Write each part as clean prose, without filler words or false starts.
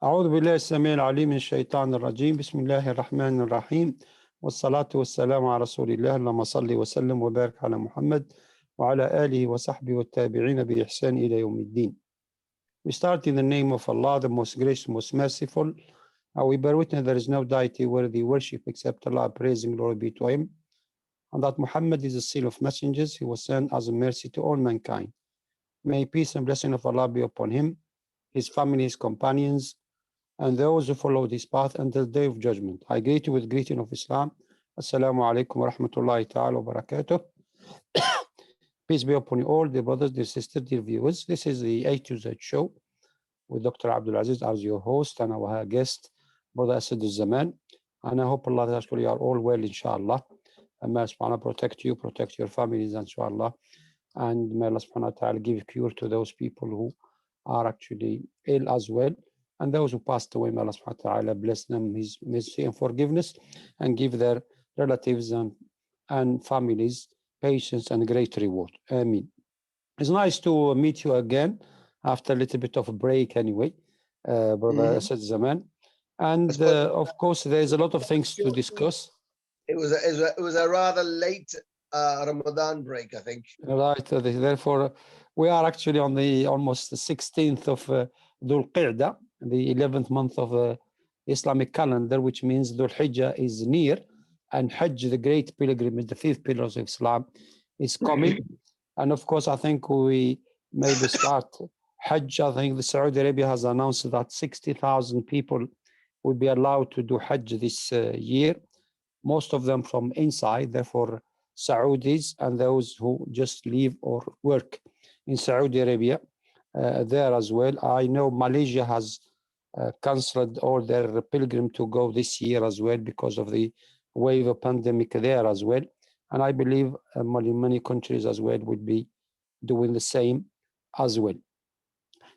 أعوذ بالله السميع العليم من الشيطان الرجيم بسم الله الرحمن الرحيم والصلاة والسلام على رسول الله اللهم صل وسلم وبارك على محمد وعلى آله وصحبه والتابعين بإحسان إلى يوم الدين. We start in the name of Allah, the most gracious, most merciful. We bear witness there is no deity worthy worship except Allah, praise and glory be to Him, and that Muhammad is the seal of messengers. He was sent as a mercy to all mankind. May peace and blessing of Allah be upon him, his family, his companions, and those who follow this path until the day of judgment. I greet you with greeting of Islam. Assalamu alaikum wa rahmatullahi ta'ala wa barakatuh. Peace be upon you all, dear brothers, dear sisters, dear viewers. This is the A2Z show with Dr. Abdul Aziz as your host and our guest, Brother Asad Zaman. And I hope Allah you are all well, inshallah. And may Allah protect you, protect your families, inshallah. And may Allah subhanahu wa ta'ala give cure to those people who are actually ill as well. And those who passed away, may Allah subhanahu wa ta'ala bless them His mercy and forgiveness, and give their relatives and families patience and great reward. Ameen. It's nice to meet you again after a little bit of a break anyway, Brother Asad Zaman. And of course, there's a lot of things to discuss. It was a rather late Ramadan break, I think. Right. Therefore, we are actually on the almost the 16th of Dhul Qa'dah, the 11th month of the Islamic calendar, which means Dhul Hijjah is near, and Hajj, the great pilgrimage, the 5th pillar of Islam, is coming. And of course, I think we maybe start Hajj. I think the Saudi Arabia has announced that 60,000 people will be allowed to do Hajj this year, most of them from inside, therefore Saudis and those who just live or work in Saudi Arabia there as well. I know Malaysia has cancelled all their pilgrim to go this year as well because of the wave of pandemic there as well. And I believe many countries as well would be doing the same as well.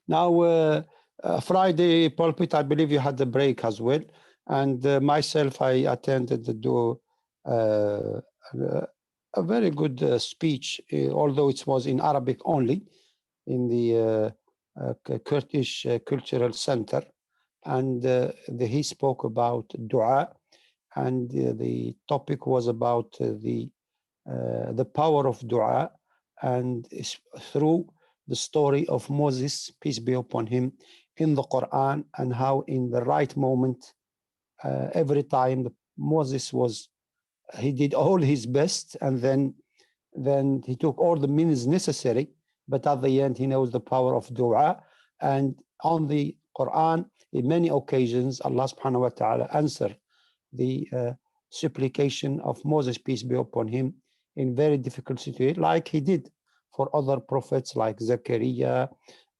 Now, Friday pulpit, I believe you had the break as well. And myself, I attended a very good speech, although it was in Arabic only, in the Kurdish Cultural Center. And he spoke about dua, and the topic was about the power of dua, and through the story of Moses, peace be upon him, in the Qur'an, and how in the right moment, every time Moses he did all his best, and then he took all the means necessary, but at the end he knows the power of dua. And on the Quran, in many occasions, Allah subhanahu wa ta'ala answered the supplication of Moses, peace be upon him, in very difficult situations, like he did for other prophets like Zechariah,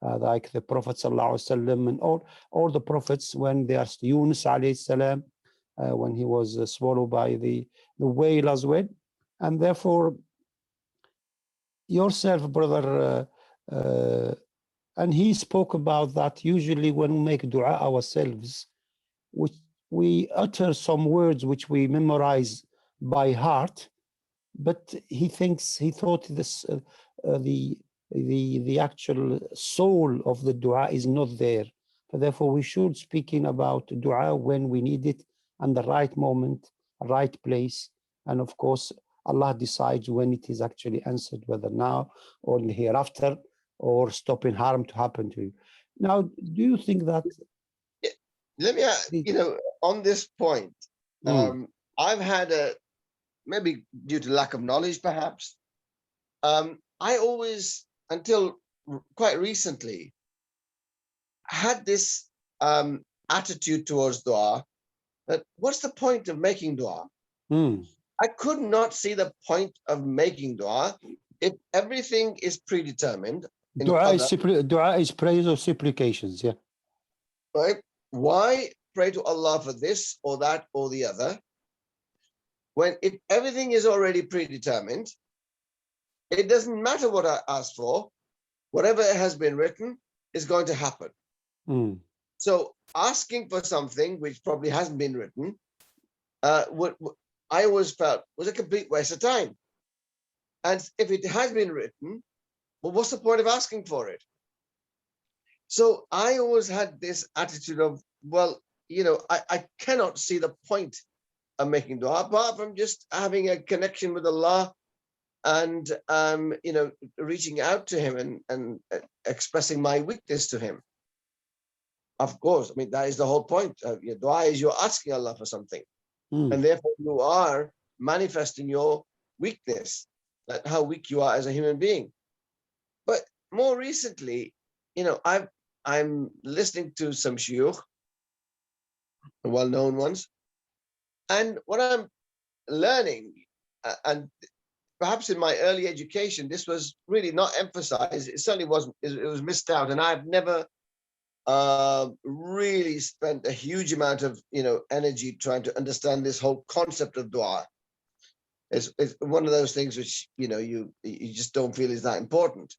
like the Prophet sallallahu alaihi wasallam, and all the prophets when they are Yunus alayhi salam, when he was swallowed by the whale as well. And therefore, yourself, brother, and he spoke about that usually when we make dua ourselves, which we utter some words which we memorize by heart, but he thought this the actual soul of the dua is not there. So therefore, we should speaking about dua when we need it, and the right moment, right place. And of course, Allah decides when it is actually answered, whether now or in the hereafter, or stopping harm to happen to you. Now, do you think that... Let me, on this point, I've had maybe due to lack of knowledge, perhaps, I always, until quite recently, had this attitude towards dua, that what's the point of making dua? I could not see the point of making dua if everything is predetermined. Dua is praise or supplications, yeah. Right? Why pray to Allah for this or that or the other, when if everything is already predetermined? It doesn't matter what I ask for, whatever has been written is going to happen. So asking for something which probably hasn't been written, I always felt was a complete waste of time. And if it has been written, well, what's the point of asking for it? So I always had this attitude of well, I cannot see the point of making dua apart from just having a connection with Allah and, reaching out to him and expressing my weakness to him. Of course, I mean, that is the whole point. Your dua is you're asking Allah for something. And therefore you are manifesting your weakness, that how weak you are as a human being. But more recently, I'm listening to some shuyukh, well-known ones, and what I'm learning, and perhaps in my early education, this was really not emphasized. It certainly wasn't. It was missed out, and I've never really spent a huge amount of energy trying to understand this whole concept of dua. It's one of those things which you just don't feel is that important.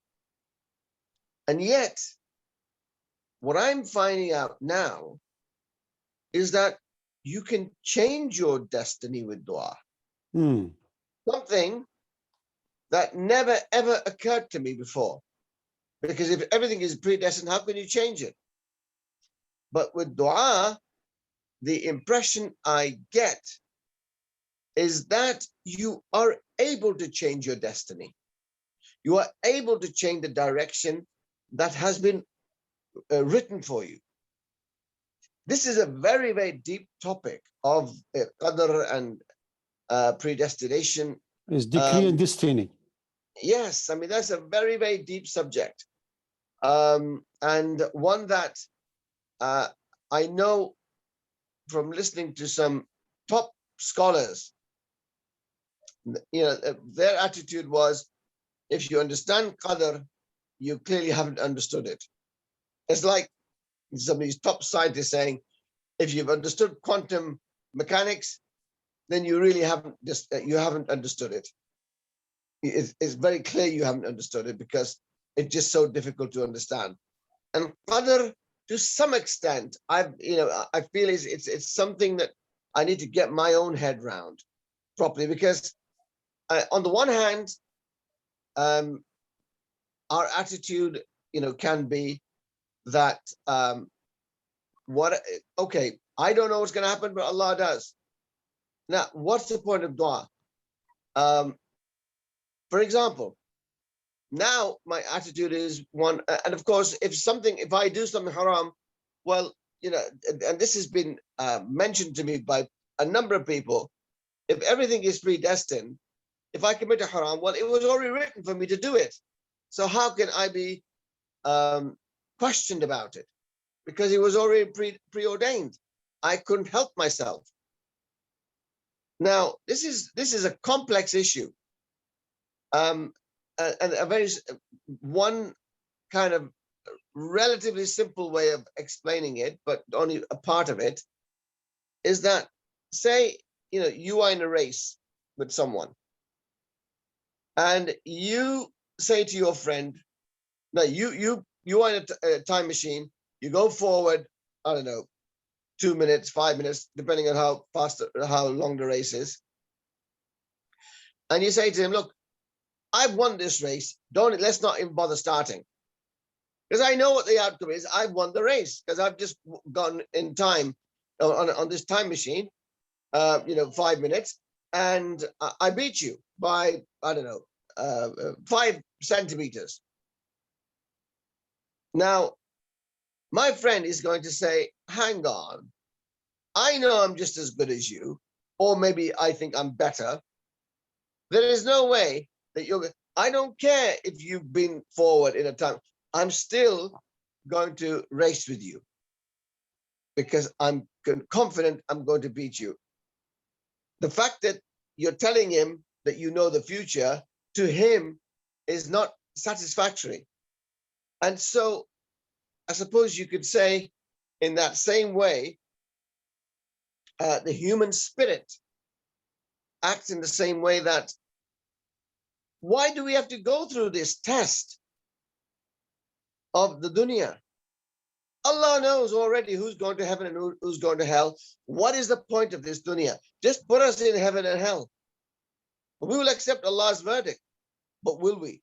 And yet, what I'm finding out now is that you can change your destiny with dua. Something that never ever occurred to me before. Because if everything is predestined, how can you change it? But with dua, the impression I get is that you are able to change your destiny. You are able to change the direction that has been written for you. This is a very, very deep topic of qadr and predestination. Is decree and destiny. Yes, I mean, that's a very, very deep subject. And one that I know from listening to some top scholars, their attitude was, if you understand qadr, you clearly haven't understood it. It's like some of these top scientists saying, if you've understood quantum mechanics, then you really haven't understood it. It's very clear you haven't understood it because it's just so difficult to understand. And qadr, to some extent, I feel it's something that I need to get my own head round properly, because on the one hand, our attitude, can be that okay, I don't know what's going to happen, but Allah does. Now, what's the point of dua? For example, now my attitude is one, and of course, if I do something haram, well, and this has been mentioned to me by a number of people, if everything is predestined, if I commit a haram, well, it was already written for me to do it. So how can I be questioned about it? Because it was already preordained. I couldn't help myself. Now, this is a complex issue. And one kind of relatively simple way of explaining it, but only a part of it, is that, say, you are in a race with someone, and you say to your friend, no, you are in a time machine, you go forward, I don't know, 2 minutes, 5 minutes, depending on how long the race is. And you say to him, look, I've won this race. Let's not even bother starting. Because I know what the outcome is. I've won the race because I've just gone in time on this time machine, 5 minutes, and I beat you by, I don't know, 5 centimeters. Now, my friend is going to say, hang on, I know I'm just as good as you, or maybe I think I'm better. There is no way that I don't care if you've been forward in a time, I'm still going to race with you because I'm confident I'm going to beat you. The fact that you're telling him that you know the future, to him, is not satisfactory. And so I suppose you could say, in that same way, the human spirit acts in the same way. That why do we have to go through this test of the dunya? Allah knows already who's going to heaven and who's going to hell. What is the point of this dunya? Just put us in heaven and hell. We will accept Allah's verdict, but will we?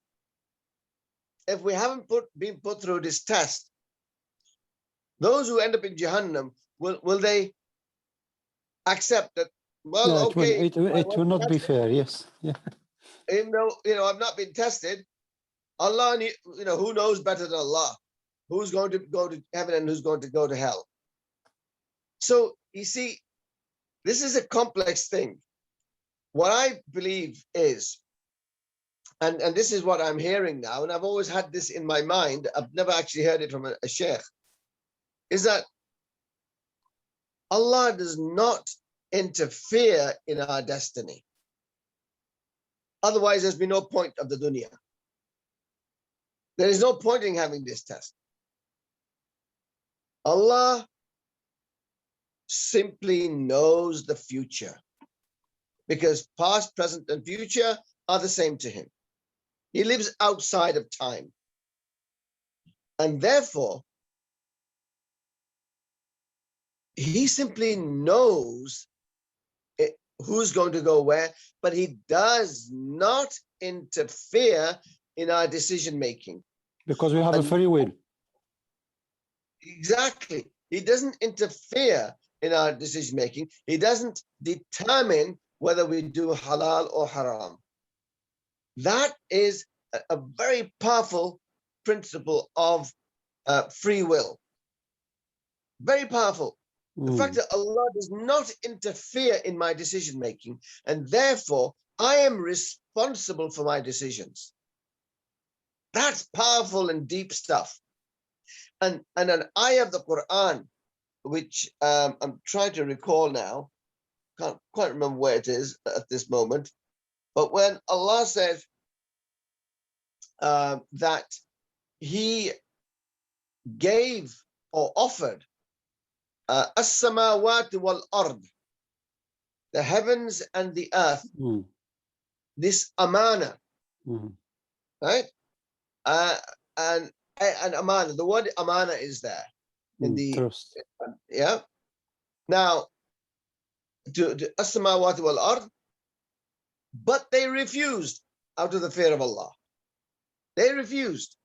If we haven't been put through this test, those who end up in Jahannam will they accept that? Well, No, okay, it will not be fair. Yes. Yeah. Even though, I've not been tested, Allah, who knows better than Allah? Who's going to go to heaven and who's going to go to hell? So you see, this is a complex thing. What I believe is, and this is what I'm hearing now, and I've always had this in my mind, I've never actually heard it from a sheikh, is that Allah does not interfere in our destiny. Otherwise, there's been no point of the dunya. There is no point in having this test. Allah simply knows the future, because past, present, and future are the same to him. He lives outside of time. And therefore, he simply knows who's going to go where, but he does not interfere in our decision making. Because we have a free will. Exactly. He doesn't interfere in our decision making. He doesn't determine whether we do halal or haram. That is a very powerful principle of free will. Very powerful. The fact that Allah does not interfere in my decision making, and therefore I am responsible for my decisions. That's powerful and deep stuff. And an ayah of the Qur'an, which I'm trying to recall now, can't quite remember where it is at this moment, but when Allah says that he gave or offered as-samawati wal-ard, the heavens and the earth, this amana, right? And amana, the word amana is there in the trust. Yeah. Now, to as-samawati wal-ard, but they refused out of the fear of Allah. They refused.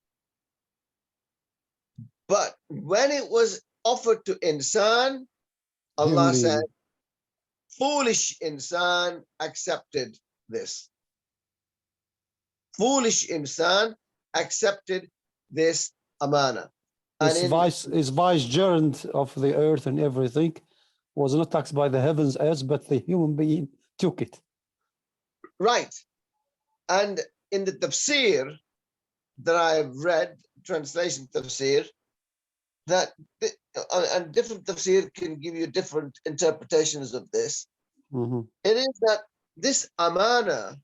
But when it was offered to insan, Allah said, foolish insan accepted this. Foolish insan accepted this amana. His vicegerent of the earth and everything was not taxed by the heavens as, but the human being took it. Right. And in the tafsir that I've read, translation tafsir, that and different tafsir can give you different interpretations of this. It is that this amana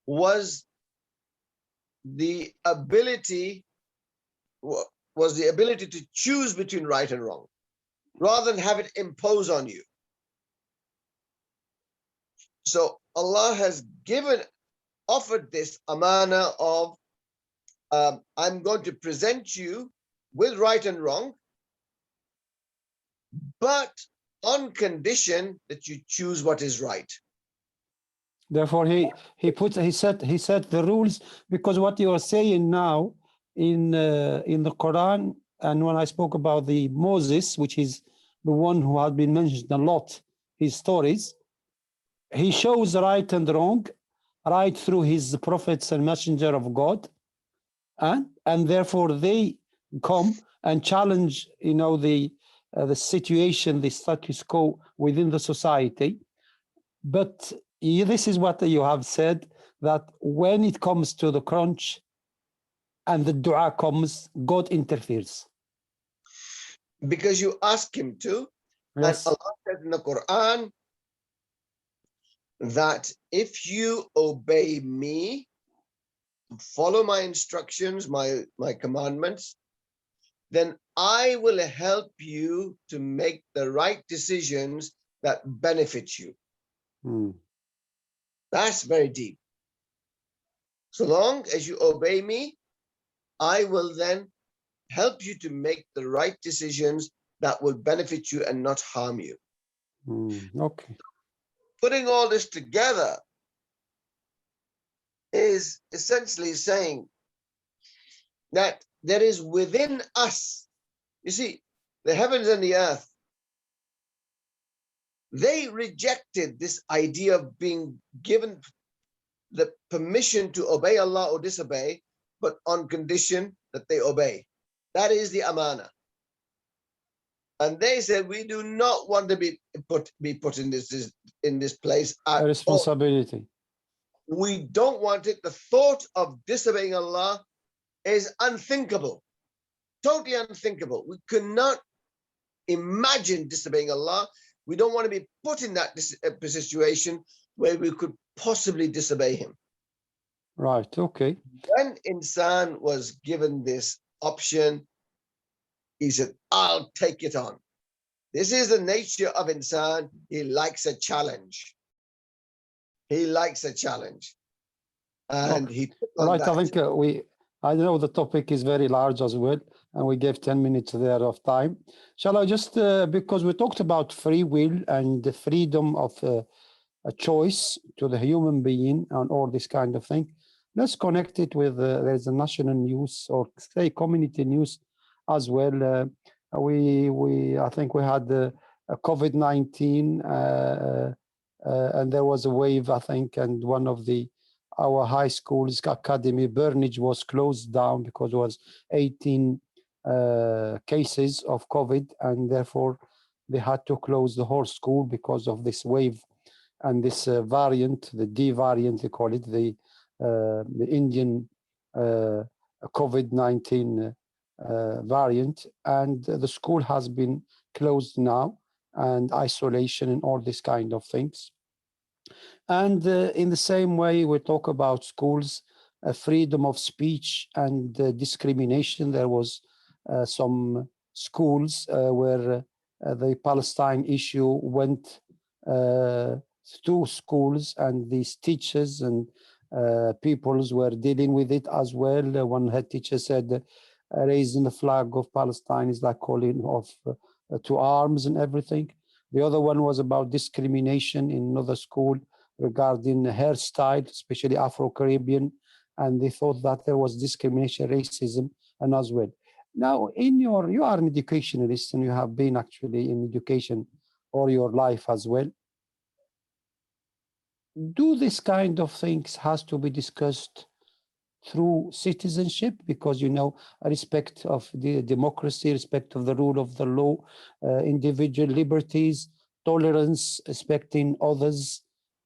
was the ability to choose between right and wrong, rather than have it impose on you. So Allah has offered this amana of, I'm going to present you with right and wrong, but on condition that you choose what is right. Therefore, he set the rules, because what you are saying now in the Quran, and when I spoke about the Moses, which is the one who has been mentioned a lot, his stories, he shows right and wrong, right through his prophets and messenger of God, and therefore they come and challenge, the situation, the status quo within the society. But this is what you have said, that when it comes to the crunch and the dua comes, God interferes. Because you ask him to. Yes. And Allah says in the Quran that if you obey me, follow my instructions, my commandments, then I will help you to make the right decisions that benefit you. That's very deep. So long as you obey me, I will then help you to make the right decisions that will benefit you and not harm you. Okay. Putting all this together is essentially saying that there is within us, you see, the heavens and the earth, they rejected this idea of being given the permission to obey Allah or disobey, but on condition that they obey. That is the amana. And they said, we do not want to be put in this place at A responsibility. all. We don't want it. The thought of disobeying Allah is unthinkable, totally unthinkable. We cannot imagine disobeying Allah. We don't want to be put in that situation where we could possibly disobey him. Right, okay. When insan was given this option, he said, I'll take it on. This is the nature of insan. He likes a challenge. He likes a challenge. And he took on right, that. I think I know the topic is very large as well, and we gave 10 minutes there of time. Shall I just, because we talked about free will and the freedom of a choice to the human being and all this kind of thing, let's connect it with, there's a national news or say community news as well. I think we had a COVID-19 and there was a wave, I think, and one of our high school's academy, Burnage, was closed down because it was 18 cases of COVID, and therefore they had to close the whole school because of this wave and this variant, the D variant, they call it, the Indian COVID-19 variant. And the school has been closed now, and isolation and all this kind of things. And in the same way, we talk about schools, freedom of speech and discrimination. There was some schools where the Palestine issue went to schools, and these teachers and peoples were dealing with it as well. One head teacher said, raising the flag of Palestine is like calling off to arms and everything. The other one was about discrimination in another school regarding hairstyle, especially Afro-Caribbean, and they thought that there was discrimination, racism, and as well. Now, you are an educationalist, and you have been actually in education all your life as well. Do this kind of things has to be discussed through citizenship, because respect of the democracy, respect of the rule of the law, individual liberties, tolerance, respecting others,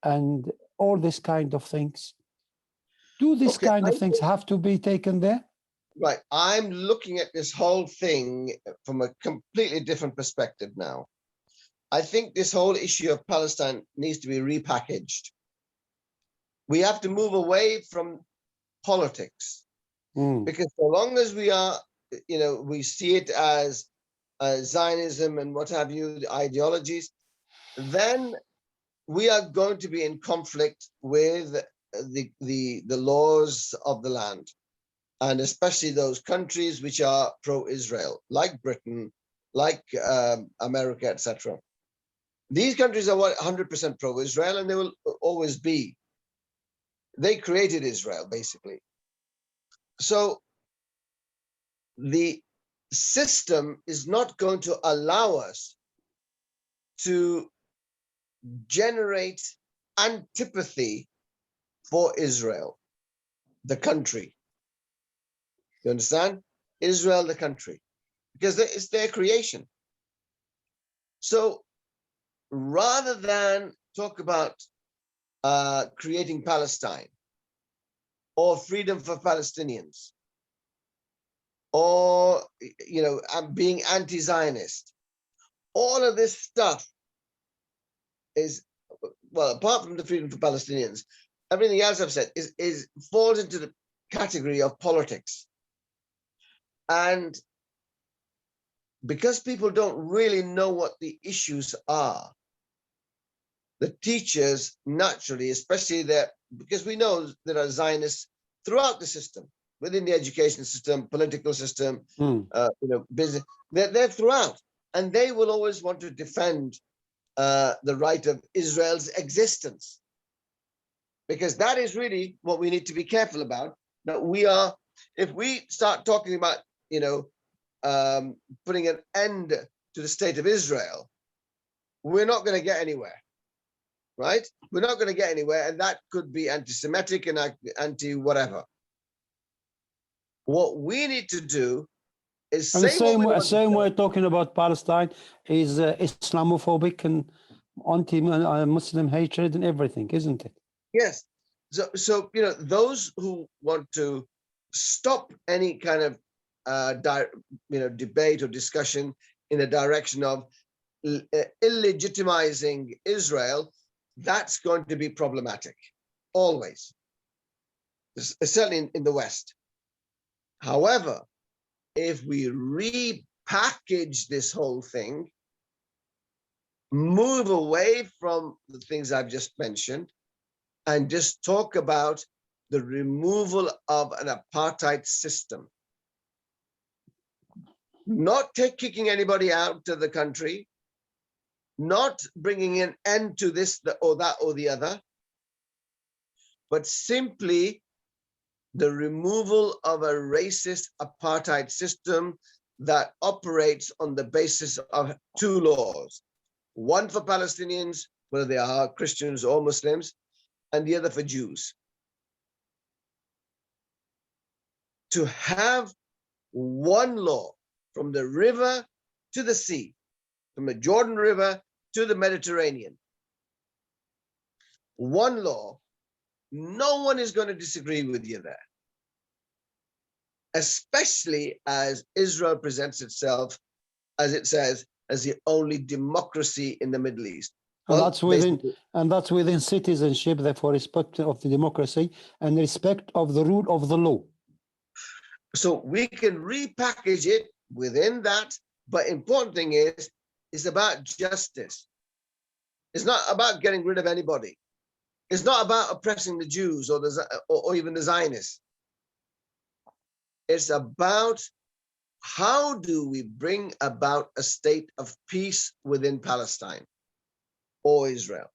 and all this kind of things. Do this kind of things have to be taken there? Right. I'm looking at this whole thing from a completely different perspective now. I think this whole issue of Palestine needs to be repackaged. We have to move away from politics, because so long as we are, we see it as Zionism and what have you, the ideologies, then we are going to be in conflict with the laws of the land, and especially those countries which are pro-Israel, like Britain, like America, etc. These countries are 100% pro-Israel, and they will always be. They created Israel, basically. So the system is not going to allow us to generate antipathy for Israel, the country. You understand? Israel, the country, because it's their creation. So rather than talk about creating Palestine or freedom for Palestinians, or being anti-Zionist, all of this stuff is, well, apart from the freedom for Palestinians, everything else I've said falls into the category of politics. And because people don't really know what the issues are, the teachers naturally, especially because we know there are Zionists throughout the system, within the education system, political system, business, they're throughout, and they will always want to defend the right of Israel's existence, because that is really what we need to be careful about. That if we start talking about, putting an end to the state of Israel, we're not going to get anywhere, right? We're not going to get anywhere, and that could be anti-Semitic and anti-whatever. What we need to do is And the say what we want same to way say. talking about Palestine is Islamophobic and anti-Muslim hatred and everything, isn't it? Yes. So you know, those who want to stop any kind of debate or discussion in the direction of illegitimizing Israel, that's going to be problematic, always, certainly in the West. However, if we repackage this whole thing, move away from the things I've just mentioned, and just talk about the removal of an apartheid system, not kicking anybody out of the country, not bringing an end to this or that or the other, but simply the removal of a racist apartheid system that operates on the basis of two laws, one for Palestinians, whether they are Christians or Muslims, and the other for Jews. To have one law from the river to the sea, from the Jordan River to the Mediterranean, one law, no one is going to disagree with you there, especially as Israel presents itself, as it says, as the only democracy in the Middle East. Well, that's within citizenship, therefore respect of the democracy and respect of the rule of the law. So we can repackage it within that, but important thing is, it's about justice. It's not about getting rid of anybody. It's not about oppressing the Jews or even the Zionists. It's about how do we bring about a state of peace within Palestine or Israel.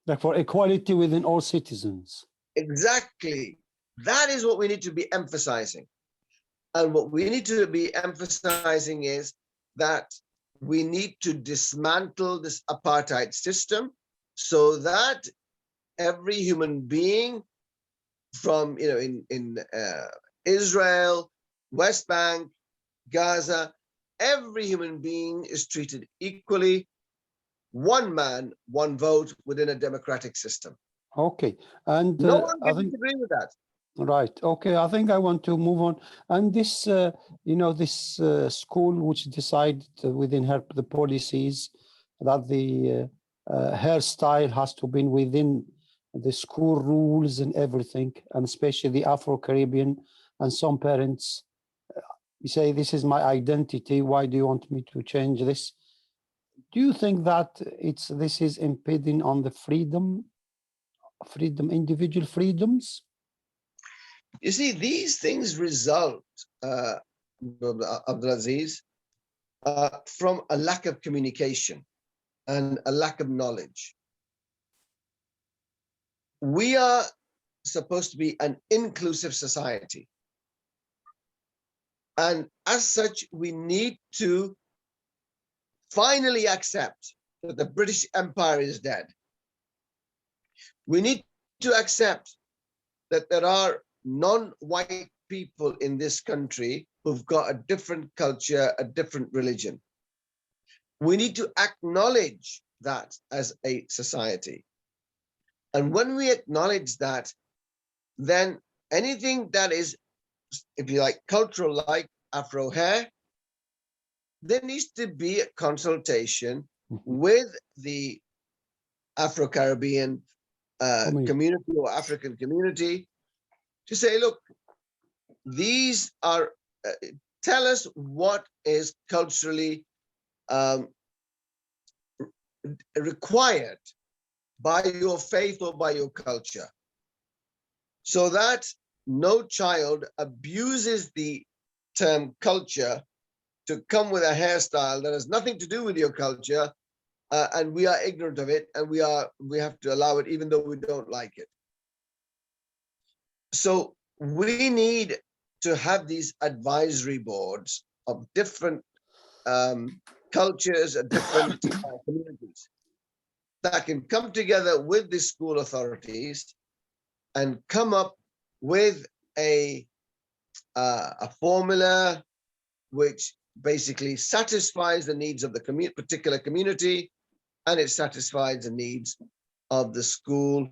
Therefore, equality within all citizens. Exactly. That is what we need to be emphasizing. And what we need to be emphasizing is that we need to dismantle this apartheid system so that every human being from, in Israel, West Bank, Gaza, every human being is treated equally, one man, one vote within a democratic system. Okay. And no one can disagree with that. Right. Okay. I think I want to move on. And this, this school which decided within the policies that the hairstyle has to be within the school rules and everything, and especially the Afro-Caribbean, and some parents you say, this is my identity. Why do you want me to change this? Do you think that this is impeding on the freedom, individual freedoms? You see, these things result, Abdul Aziz, from a lack of communication and a lack of knowledge. We are supposed to be an inclusive society. And as such, we need to finally accept that the British Empire is dead. We need to accept that there are non-white people in this country who've got a different culture, a different religion. We need to acknowledge that as a society. And when we acknowledge that, then anything that is, if you like, cultural, like Afro hair, there needs to be a consultation with the Afro-Caribbean community or African community to say, look, these are, tell us what is culturally required by your faith or by your culture, so that no child abuses the term culture to come with a hairstyle that has nothing to do with your culture, and we are ignorant of it, and we have to allow it even though we don't like it. So we need to have these advisory boards of different cultures and different communities that can come together with the school authorities and come up with a formula which basically satisfies the needs of the particular community, and it satisfies the needs of the school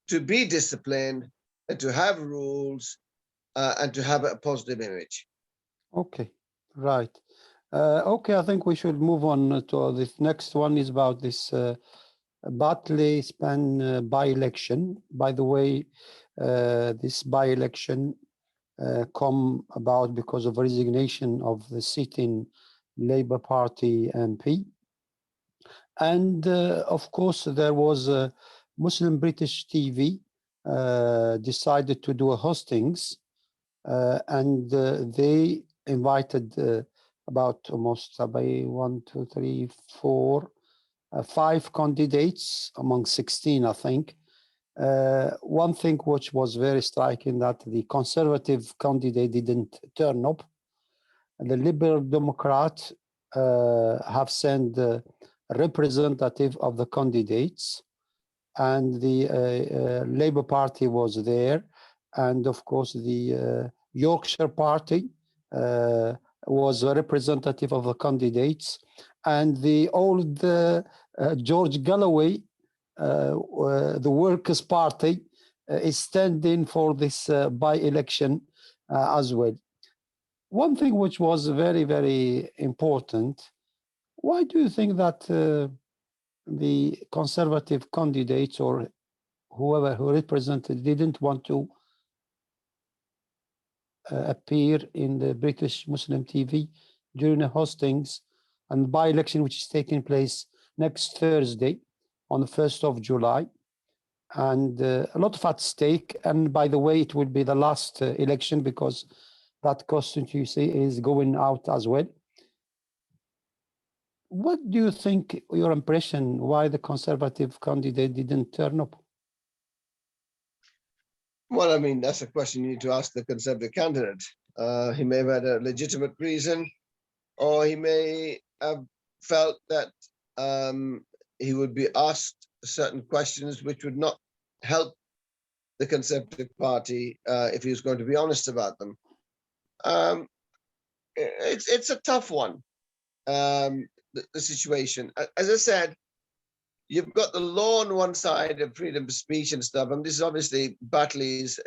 to be disciplined and to have rules and to have a positive image. Okay, right. Okay, I think we should move on to the next one is about this Batley Span by-election. By the way, this by-election come about because of resignation of the sitting Labour Party MP. And of course, there was a Muslim British TV decided to do a hostings, and they invited about almost 5 candidates among 16, I think. One thing which was very striking that the Conservative candidate didn't turn up. The Liberal Democrat have sent a representative of the candidates, and the Labour Party was there, and of course the Yorkshire Party was a representative of the candidates, and the old George Galloway, the Workers' Party, is standing for this by-election as well. One thing which was very, very important, why do you think that the Conservative candidates or whoever who represented didn't want to appear in the British Muslim TV during the hostings and by-election which is taking place next Thursday on the 1st of July, and a lot at stake. And by the way, it will be the last election because that constituency is going out as well. What do you think, your impression, why the Conservative candidate didn't turn up? Well, I mean, that's a question you need to ask the Conservative candidate. He may have had a legitimate reason, or he may have felt that he would be asked certain questions which would not help the Conservative Party if he was going to be honest about them. It's a tough one, the situation. As I said, you've got the law on one side of freedom of speech and stuff, and this is obviously Batley is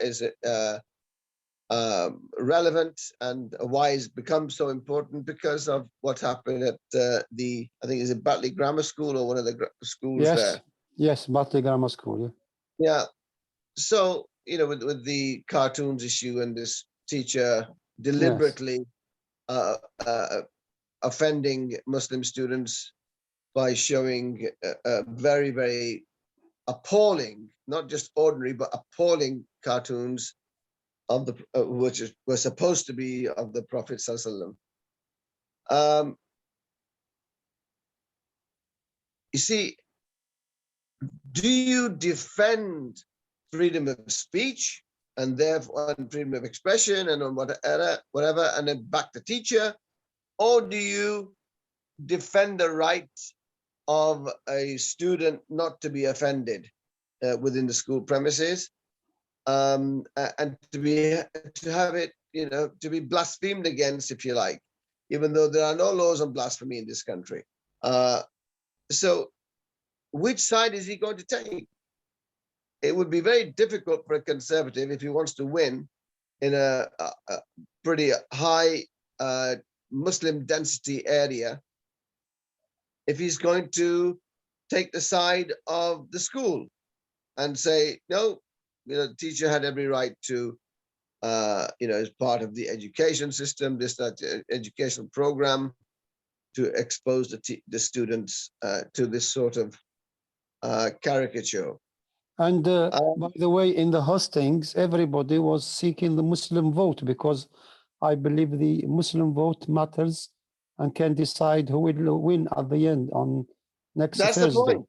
relevant and why it's become so important because of what happened at I think is it Batley Grammar School or one of the schools there. Yes, Batley Grammar School. Yeah. So with the cartoons issue and this teacher deliberately offending Muslim students by showing very, very appalling, not just ordinary, but appalling cartoons of the which were supposed to be of the Prophet Sallallahu Alaihi Wasallam. You see, do you defend freedom of speech and therefore freedom of expression and on whatever, and then back the teacher, or do you defend the right of a student not to be offended within the school premises, and to have it, to be blasphemed against, if you like, even though there are no laws on blasphemy in this country. So which side is he going to take? It would be very difficult for a Conservative if he wants to win in a pretty high Muslim density area, if he's going to take the side of the school and say, no, the teacher had every right to, as part of the education system, that educational program, to expose the students to this sort of caricature. And by the way, in the hostings, everybody was seeking the Muslim vote because I believe the Muslim vote matters and can decide who will win at the end on next Thursday. The point.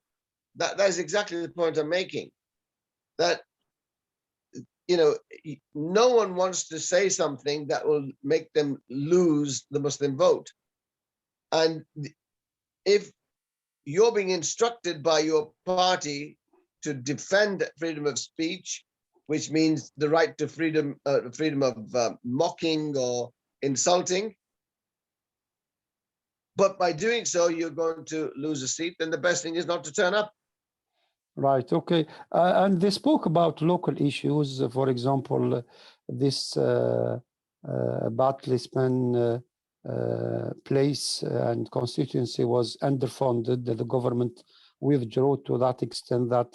That is exactly the point I'm making. That, no one wants to say something that will make them lose the Muslim vote. And if you're being instructed by your party to defend freedom of speech, which means the right to freedom of mocking or insulting, but by doing so, you're going to lose a seat, then the best thing is not to turn up. Right, okay. And they spoke about local issues. For example, this Batlisman place and constituency was underfunded. The government withdrew to that extent that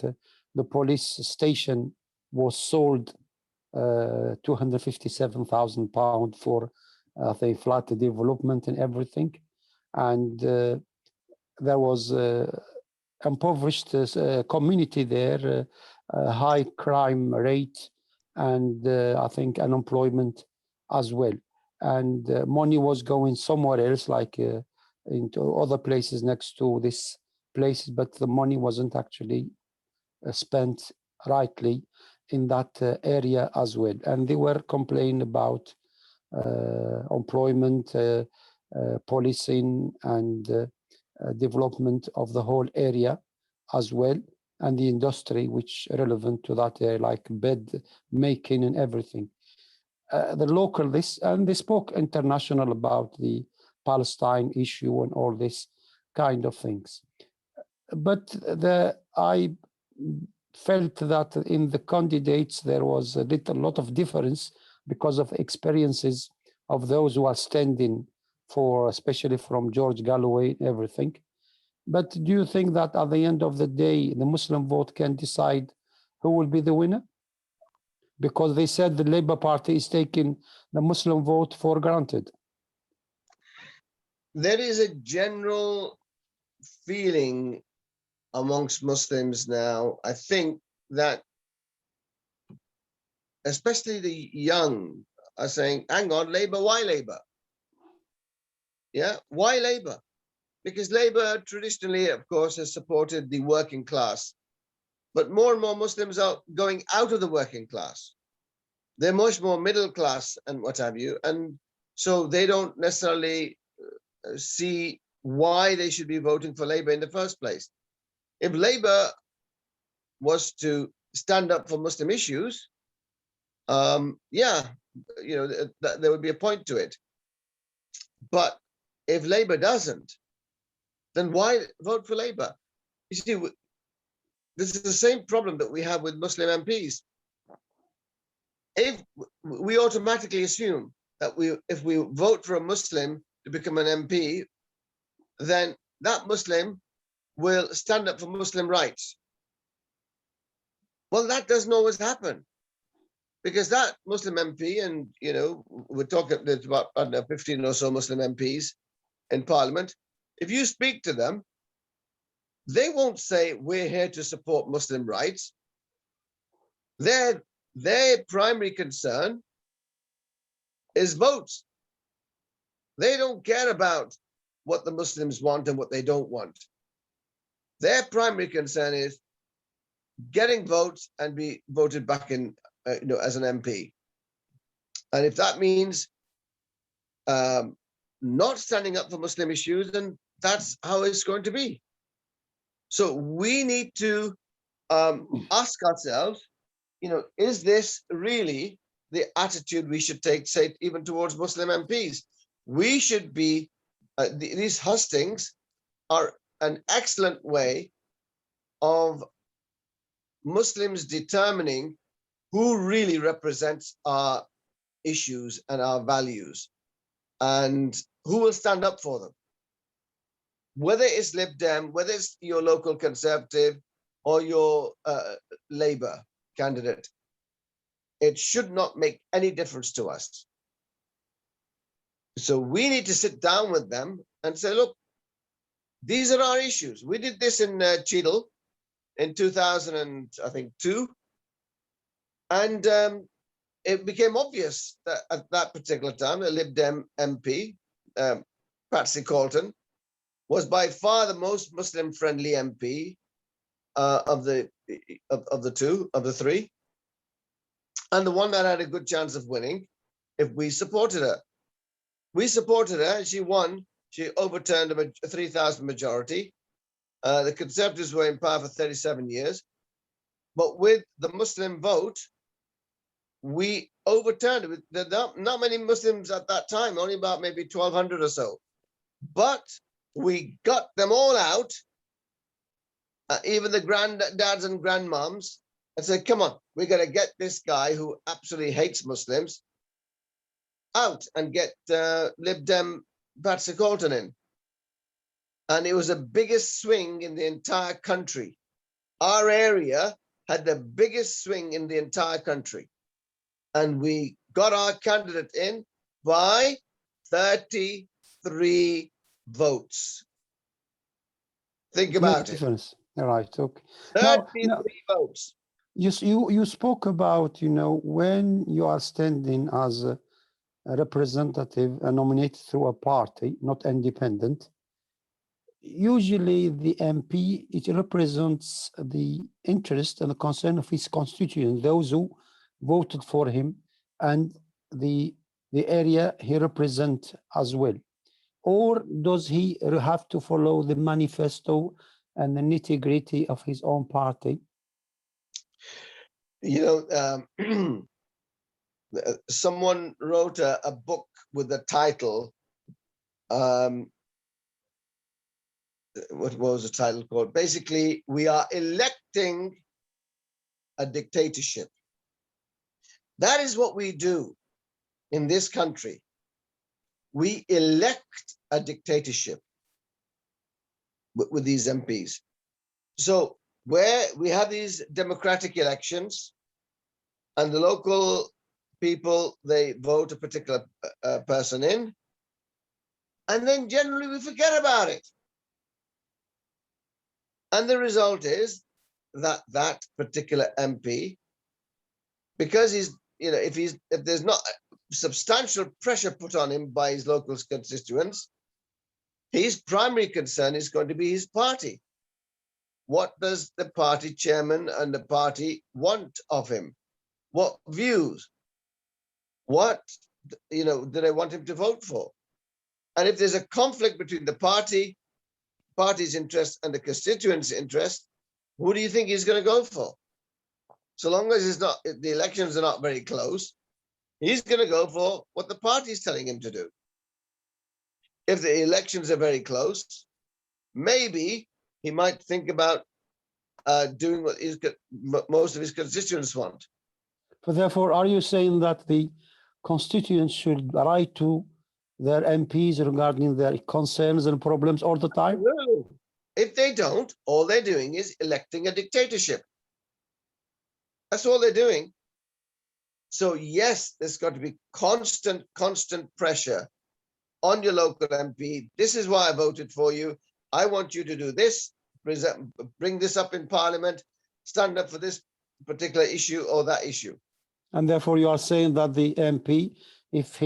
the police station was sold £257,000 for the flat development and everything. And there was impoverished community there, high crime rate, and I think unemployment as well. And money was going somewhere else, like into other places next to this place, but the money wasn't actually spent rightly in that area as well. And they were complaining about employment, policing, and development of the whole area as well, and the industry which relevant to that area, like bed making and everything. The local this, and they spoke international about the Palestine issue and all this kind of things. But I felt that in the candidates there was a lot of difference because of experiences of those who are standing for, especially from George Galloway and everything. But do you think that at the end of the day, the Muslim vote can decide who will be the winner? Because they said the Labour Party is taking the Muslim vote for granted. There is a general feeling amongst Muslims now, I think, that especially the young are saying, hang on, Labour, why Labour? Yeah, why Labour? Because Labour traditionally, of course, has supported the working class, but more and more Muslims are going out of the working class. They're much more middle class and what have you, and so they don't necessarily see why they should be voting for Labour in the first place. If Labour was to stand up for Muslim issues, yeah, there would be a point to it. But if Labour doesn't, then why vote for Labour? You see, this is the same problem that we have with Muslim MPs. If we automatically assume that if we vote for a Muslim to become an MP, then that Muslim will stand up for Muslim rights. Well, that doesn't always happen, because that Muslim MP, and we're talking, there's about, I don't know, 15 or so Muslim MPs in Parliament. If you speak to them, they won't say we're here to support Muslim rights. Their primary concern is votes. They don't care about what the Muslims want and what they don't want. Their primary concern is getting votes and be voted back in, as an MP. And if that means not standing up for Muslim issues, then that's how it's going to be. So we need to ask ourselves, is this really the attitude we should take, say, even towards Muslim MPs? We should be, these hustings are an excellent way of Muslims determining who really represents our issues and our values, and who will stand up for them. Whether it's Lib Dem, whether it's your local Conservative or your Labour candidate, it should not make any difference to us. So we need to sit down with them and say, look, these are our issues. We did this in Cheadle in 2002, and it became obvious that at that particular time, the Lib Dem MP, Patsy Colton, was by far the most Muslim-friendly MP of the three. and the one that had a good chance of winning, if we supported her. We supported her, and she won. She overturned a 3,000 majority. The Conservatives were in power for 37 years. But with the Muslim vote, we overturned it. There are not many Muslims at that time, only about maybe 1,200 or so. But we got them all out, even the granddads and grandmoms, and said, come on, we got to get this guy who absolutely hates Muslims out and get Lib Dem Patrick Colton in. And it was the biggest swing in the entire country. Our area had the biggest swing in the entire country. And we got our candidate in by 33 votes. Think about it. Right. Okay. 33 votes. You spoke about, when you are standing as a representative nominated through a party, not independent. Usually the MP, it represents the interest and the concern of his constituents, those who voted for him, and the area he represents as well. Or does he have to follow the manifesto and the nitty-gritty of his own party? Someone wrote a book with the title, what was the title called? Basically, we are electing a dictatorship. That is what we do in this country. We elect a dictatorship with these MPs. So where we have these democratic elections and the local people, they vote a particular person in, and then generally we forget about it. And the result is that that particular MP, because he's, if there's not substantial pressure put on him by his local constituents, his primary concern is going to be his party. What does the party chairman and the party want of him? What views? What, do they want him to vote for? And if there's a conflict between the party's interest and the constituents' interest, who do you think he's going to go for? So long as the elections are not very close, he's going to go for what the party is telling him to do. If the elections are very close, maybe he might think about doing what most of his constituents want. So therefore, are you saying that the constituents should write to their MPs regarding their concerns and problems all the time? No. If they don't, all they're doing is electing a dictatorship. That's all they're doing. So yes, there's got to be constant pressure on your local MP. This is why I voted for you. I want you to do this, bring this up in Parliament, stand up for this particular issue or that issue. And therefore you are saying that the MP, if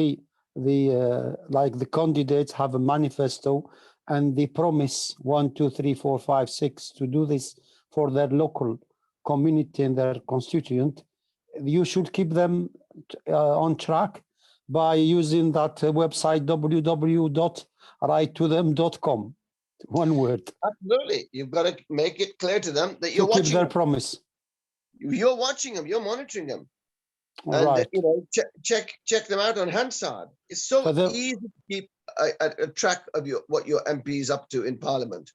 like the candidates have a manifesto and they promise 1, 2, 3, 4, 5, 6 to do this for their local community and their constituent, you should keep them on track by using that website www.writetothem.com. One word. Absolutely. You've got to make it clear to them that you're watching keep their them. promise. You're watching them, you're monitoring them. Right. And check them out on Hansard. It's so easy to keep a track of what your MP is up to in Parliament.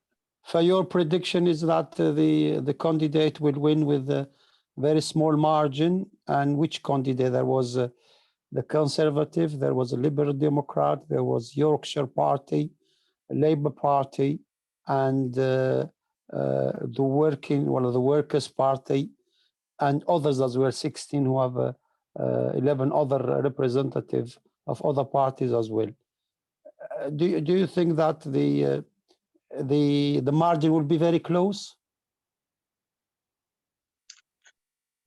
So your prediction is that the candidate will win with a very small margin. And which candidate? There was the Conservative, there was a Liberal Democrat, there was Yorkshire Party, Labour Party, and the Workers' Party, and others as well, 16 who have 11 other representatives of other parties as well. Do you think that the margin will be very close?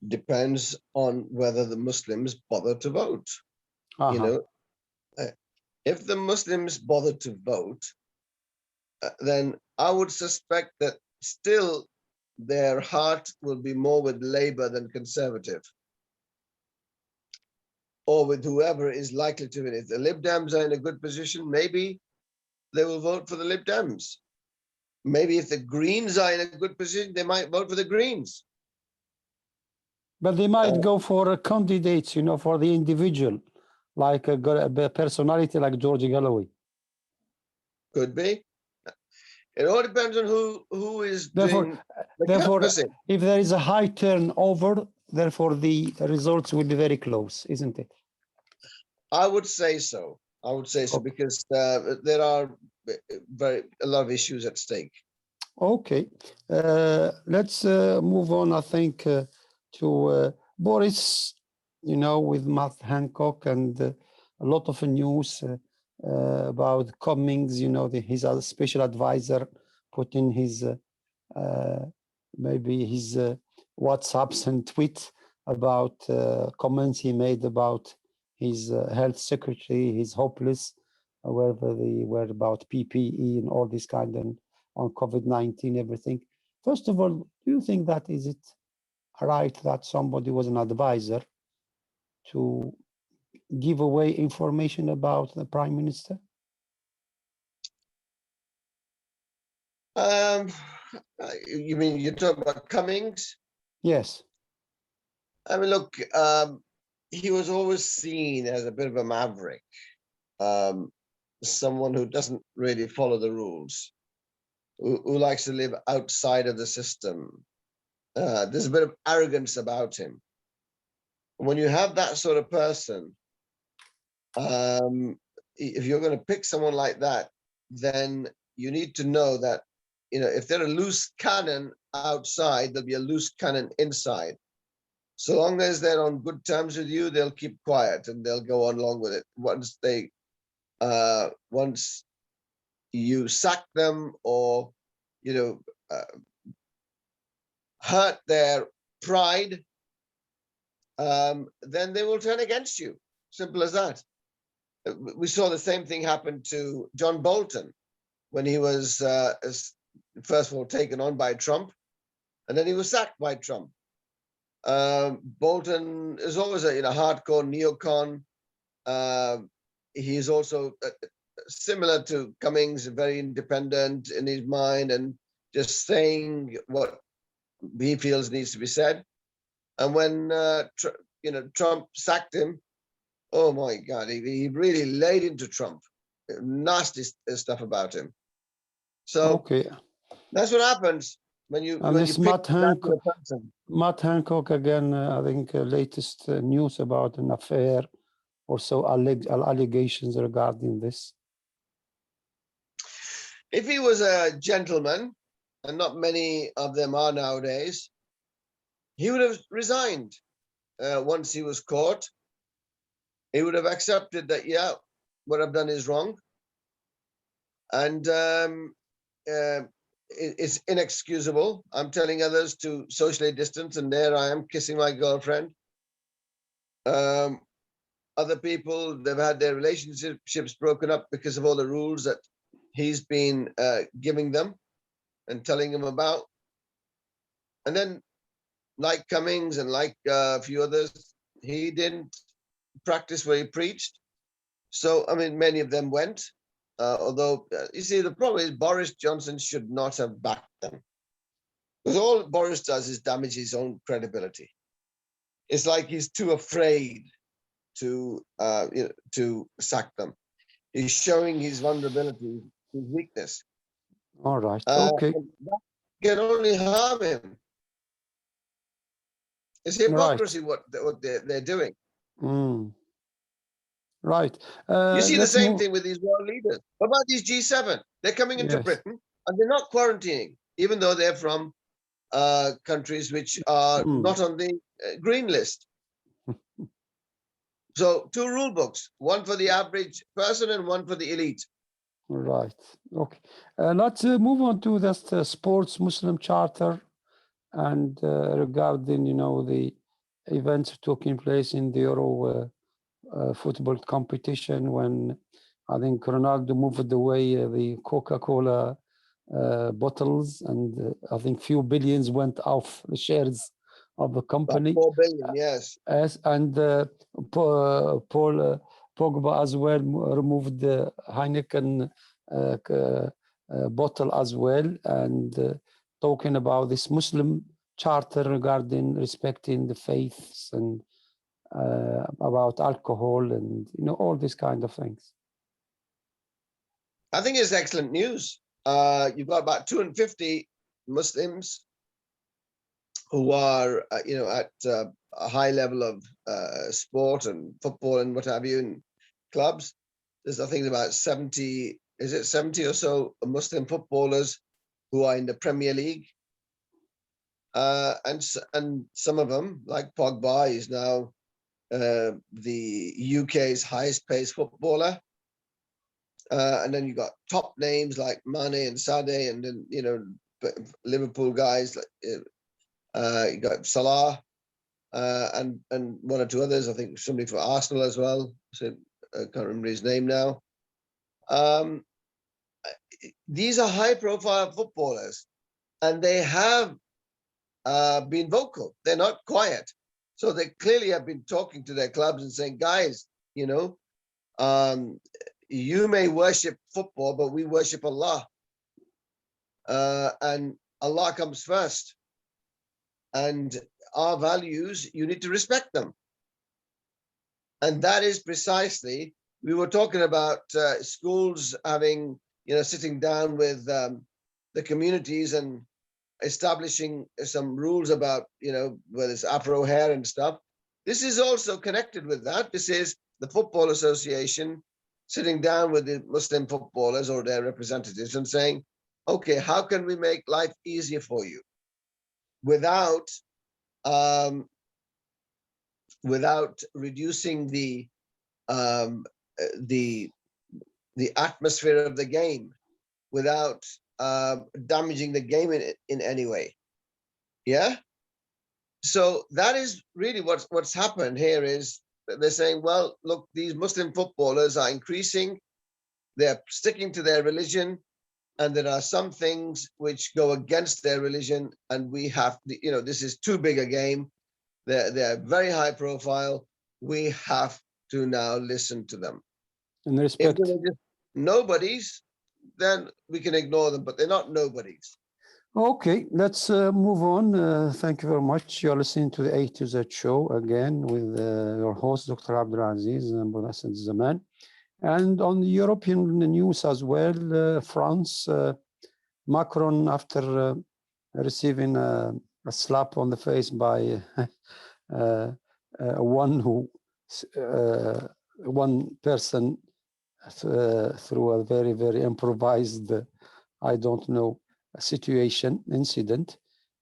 Depends on whether the Muslims bother to vote. If the Muslims bother to vote, then I would suspect that still their heart will be more with Labour than Conservative. or with whoever is likely to win. If the Lib Dems are in a good position, maybe they will vote for the Lib Dems. Maybe if the Greens are in a good position, they might vote for the Greens. But they might go for a candidate, you know, for the individual, like a personality like George Galloway. Could be. It all depends on who is doing the therefore, canvassing. If there is a high turnover, therefore the results will be very close, isn't it? I would say so. I would say so, because there are a lot of issues at stake. Okay, let's move on, I think, to Boris, you know, with Matt Hancock, and a lot of news about Cummings, you know, his special advisor put in his maybe his WhatsApps and tweets about comments he made about his health secretary, his hopeless, whether they were about PPE and all this kind of on COVID-19, everything. First of all, do you think that is it right that somebody was an advisor to give away information about the Prime Minister? You mean you're talking about Cummings? Yes. I mean, look, he was always seen as a bit of a maverick, someone who doesn't really follow the rules, who likes to live outside of the system. There's a bit of arrogance about him. When you have that sort of person, if you're going to pick someone like that, then you need to know that, you know, if they're a loose cannon outside, there'll be a loose cannon inside. So long as they're on good terms with you, they'll keep quiet and they'll go on along with it. Once you sack them or, you know, hurt their pride, then they will turn against you. Simple as that. We saw the same thing happen to John Bolton when he was first of all taken on by Trump, and then he was sacked by Trump. Bolton is always a hardcore neocon. He is also similar to Cummings, very independent in his mind and just saying what he feels needs to be said. And when Trump sacked him, oh my God, he really laid into Trump, nasty stuff about him. So okay, that's what happens when you pick that person. Matt Hancock again, I think latest news about an affair or so, allegations regarding this. If he was a gentleman, and not many of them are nowadays, he would have resigned once he was caught. He would have accepted that, yeah, what I've done is wrong. And it's inexcusable. I'm telling others to socially distance, and there I am kissing my girlfriend. Other people, they've had their relationships broken up because of all the rules that he's been giving them and telling them about. And then, like Cummings and like a few others, he didn't practice what he preached. So, I mean, many of them went. Although, you see, the problem is Boris Johnson should not have backed them. Because all Boris does is damage his own credibility. It's like he's too afraid to sack them. He's showing his vulnerability, his weakness. All right, okay. That can only harm him. It's hypocrisy what they're doing. Mm. Right. You see the same thing with these world leaders. What about these G7? They're coming into Britain and they're not quarantining, even though they're from countries which are not on the green list. So 2 rule books, one for the average person and one for the elite. Right. Okay. Let's move on to the sports Muslim charter and regarding, the events taking place in the Euro football competition when I think Ronaldo moved away the Coca-Cola bottles, and I think few billions went off the shares of the company. 4 billion, yes. As and Paul Pogba as well removed the Heineken bottle as well, and talking about this Muslim charter regarding respecting the faiths and about alcohol and all these kind of things. I think it's excellent news. You've got about 250 Muslims who are, at a high level of sport and football and what have you in clubs. There's, I think, about 70, is it 70 or so Muslim footballers who are in the Premier League. And some of them, like Pogba, is now the UK's highest paid footballer. And then you got top names like Mane and Sané, and then, Liverpool guys like you got Salah, and one or two others. I think somebody for Arsenal as well. So I can't remember his name now. These are high-profile footballers, and they have been vocal. They're not quiet. So they clearly have been talking to their clubs and saying, guys, you may worship football, but we worship Allah. And Allah comes first. And our values, you need to respect them. And that is precisely, we were talking about schools having, sitting down with the communities and establishing some rules about, whether it's Afro hair and stuff. This is also connected with that. This is the Football Association sitting down with the Muslim footballers or their representatives and saying, okay, how can we make life easier for you without reducing the atmosphere of the game, without damaging the game in any way. Yeah. So that is really what's happened here, is that they're saying, well, look, these Muslim footballers are increasing, they're sticking to their religion, and there are some things which go against their religion, and we have, this is too big a game. They're very high profile. We have to now listen to them. And respect. If they're just nobodies, then we can ignore them, but they're not nobodies. Okay, let's move on. Thank you very much. You're listening to the A2Z show again with your host, Dr. Abdul Aziz and Asad Zaman. And on the European news as well, France, Macron, after receiving a slap on the face by one person through a very, very improvised, I don't know, situation, incident.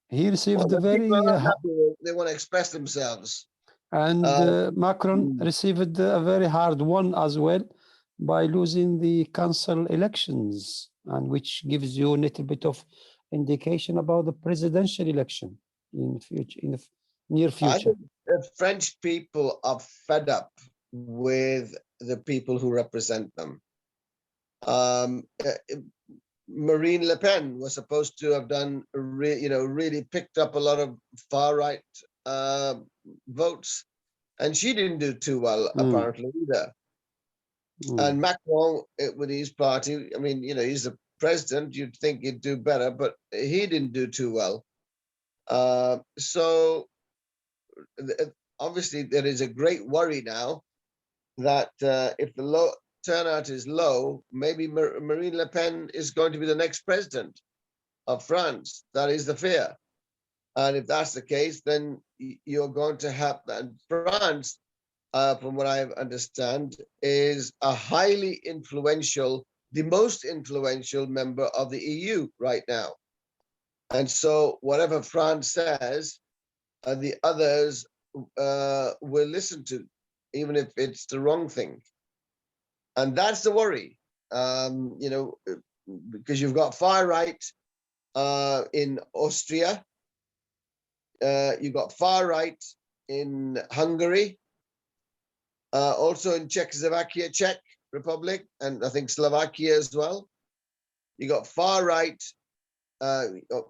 He received a very... they want to express themselves. And Macron received a very hard one as well by losing the council elections, and which gives you a little bit of indication about the presidential election in the near future. I think the French people are fed up with the people who represent them. Marine Le Pen was supposed to have done, really picked up a lot of far-right votes, and she didn't do too well, apparently, either. And Macron, with his party, I mean, he's the president, you'd think he'd do better, but he didn't do too well. So obviously there is a great worry now that if the turnout is low, maybe Marine Le Pen is going to be the next president of France. That is the fear. And if that's the case, then you're going to have that. France, from what I understand, is a highly influential, the most influential member of the EU right now. And so whatever France says, the others will listen to, even if it's the wrong thing. And that's the worry, because you've got far right in Austria, you've got far right in Hungary, also in Czechoslovakia, Czech Republic, and I think Slovakia as well. You got far right,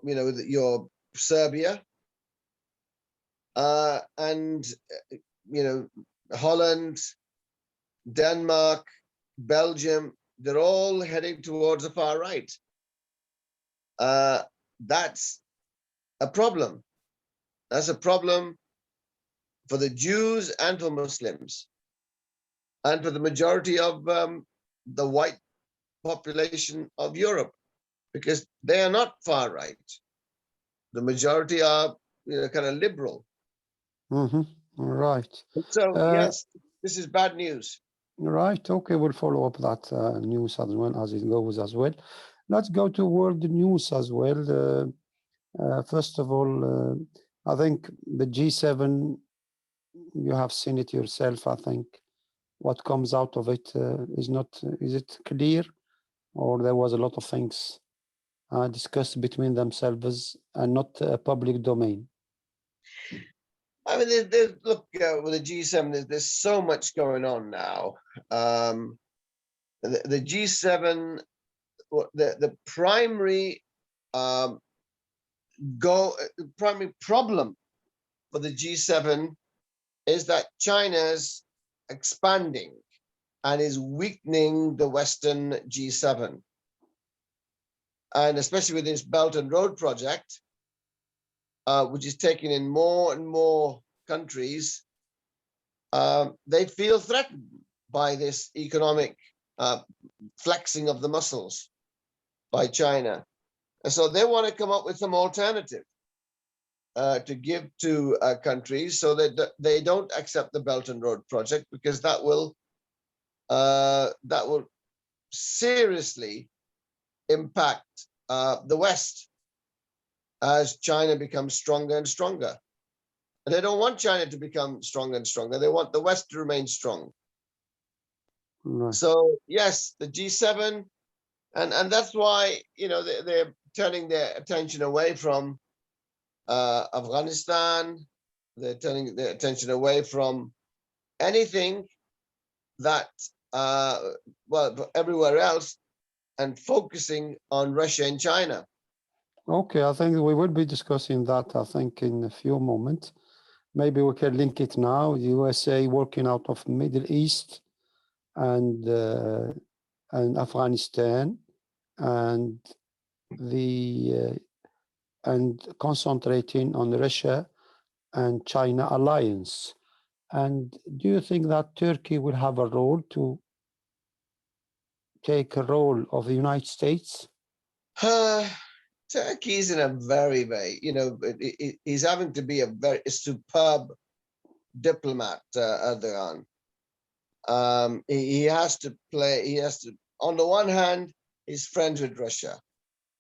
your Serbia. and Holland, Denmark, Belgium, they're all heading towards the far right. That's a problem. That's a problem for the Jews and for Muslims, and for the majority of the white population of Europe, because they are not far right. The majority are kind of liberal. Right. So yes, this is bad news. Right. Okay, we'll follow up that news as well as it goes as well. Let's go to world news as well. First of all, I think the G7, you have seen it yourself. I think what comes out of it is it clear, or there was a lot of things discussed between themselves and not a public domain? I mean, look, with the G7, there's so much going on now. The G7, the primary primary problem for the G7 is that China's expanding and is weakening the Western G7. And especially with this Belt and Road project, which is taking in more and more countries, they feel threatened by this economic flexing of the muscles by China. And so they want to come up with some alternative to give to countries so that they don't accept the Belt and Road project, because that will seriously impact the West as China becomes stronger and stronger. And they don't want China to become stronger and stronger. They want the West to remain strong. Right. So yes, the G7, and that's why they're turning their attention away from Afghanistan. They're turning their attention away from anything that everywhere else, and focusing on Russia and China. Okay, I think we will be discussing that, I think, in a few moments. Maybe we can link it now. The USA working out of Middle East and Afghanistan, and concentrating on Russia and China alliance. And do you think that Turkey will have a role to take a role of the United States? Turkey's in a very, he's having to be a very superb diplomat, Erdogan. He has to, on the one hand, he's friends with Russia,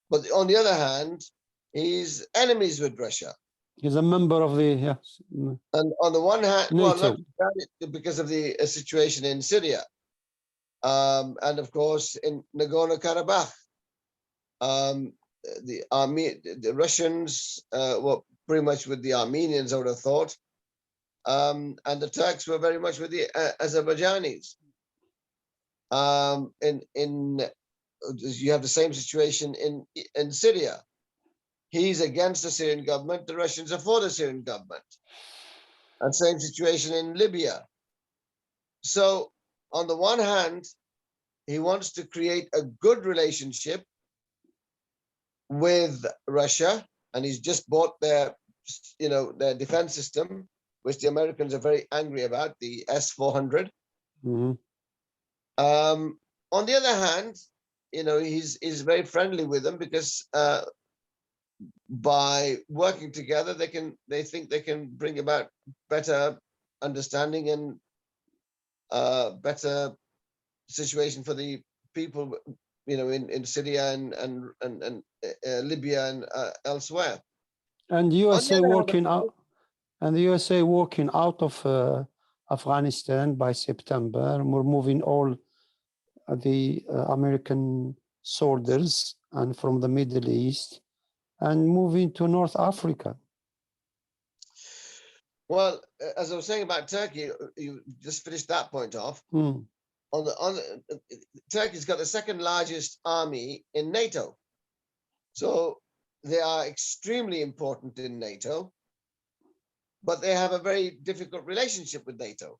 but on the other hand, he's enemies with Russia. He's a member of the, yes. And on the one hand, NATO. well, because of the situation in Syria. And of course, in Nagorno-Karabakh, the Russians were pretty much with the Armenians, I would have thought. And the Turks were very much with the Azerbaijanis. You have the same situation in Syria. He's against the Syrian government. The Russians are for the Syrian government. And same situation in Libya. So on the one hand, he wants to create a good relationship with Russia, and he's just bought their defense system, which the Americans are very angry about, the S-400. Mm-hmm. On the other hand, he's very friendly with them, because by working together, they think they can bring about better understanding and better situation for the people, in Syria and Libya and elsewhere. And the USA working out, of Afghanistan by September. We're moving all the American soldiers and from the Middle East and moving to North Africa. Well, as I was saying about Turkey, you just finished that point off. Turkey's got the second largest army in NATO. So they are extremely important in NATO. but they have a very difficult relationship with NATO.